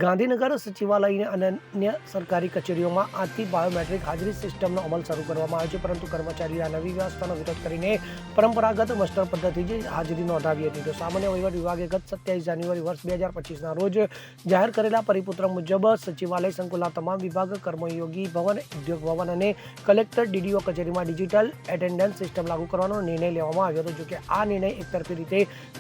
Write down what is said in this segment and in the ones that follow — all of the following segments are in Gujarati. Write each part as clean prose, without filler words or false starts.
ગાંધીનગર સચિવાલય અને અન્ય સરકારી કચેરીઓમાં આજથી બાયોમેટ્રિક હાજરી સિસ્ટમનો અમલ શરૂ કરવામાં આવ્યો છે, પરંતુ કર્મચારીઓએ આ નવી વ્યવસ્થાનો વિરોધ કરીને પરંપરાગત મસ્ટર પદ્ધતિથી હાજરી નોંધાવી હતી. તો સામાન્ય વહીવટ વિભાગે ગત 27 જાન્યુઆરી વર્ષ 2025ના રોજ જાહેર કરેલા પરિપત્ર મુજબ સચિવાલય સંકુલના તમામ વિભાગ, કર્મયોગી ભવન, ઉદ્યોગ ભવન અને કલેક્ટર ડીડીઓ કચેરીમાં ડિજિટલ એટેન્ડન્સ સિસ્ટમ લાગુ કરવાનો નિર્ણય લેવામાં આવ્યો હતો. જોકે આ નિર્ણય એકતરફી રીતે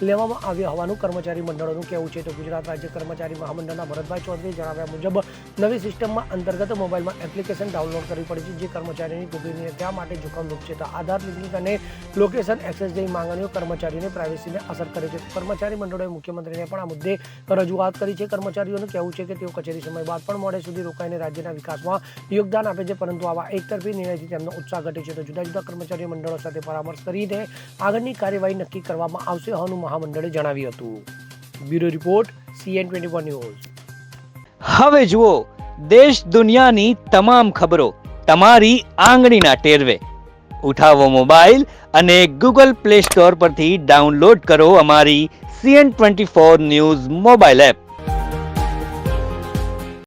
લેવામાં આવ્યો હોવાનું કર્મચારી મંડળોનું કહેવું છે. તો ગુજરાત રાજ્ય કર્મચારી મહામંડળના ભરતભાઈ ચૌધરીએ જણાવ્યા મુજબ નવી સિસ્ટમમાં અંતર્ગત મોબાઈલમાં એપ્લિકેશન ડાઉનલોડ કરવી પડે છે, જે કર્મચારીની ગોપનીયતા માટે જોખમરૂપ છે. તો આધાર લિંકિંગ અને લોકેશન એક્સેસ જેવી માંગણીઓ કર્મચારીની પ્રાઇવસીને અસર કરે છે. કર્મચારી મંડળોએ મુખ્યમંત્રીને પણ આ મુદ્દે રજૂઆત કરી છે. કર્મચારીઓનું કહેવું છે કે તેઓ કચેરી સમય બાદ પણ મોડે સુધી રોકાઈને રાજ્યના વિકાસમાં યોગદાન આપે છે, પરંતુ આવા એકતરફી નિર્ણયથી તેમનો ઉત્સાહ ઘટે છે. તો જુદા જુદા કર્મચારી મંડળો સાથે પરામર્શ કરીને આગળની કાર્યવાહી નક્કી કરવામાં આવશે હોવાનું મહામંડળે જણાવ્યું હતું. Bureau report CN24 news. હવે જુઓ દેશ દુનિયાની તમામ ખબરો તમારી આંગળીના ટેરવે. ઉઠાવો મોબાઈલ અને Google Play Store પરથી ડાઉનલોડ કરો અમારી CN24 ન્યૂઝ મોબાઈલ એપ.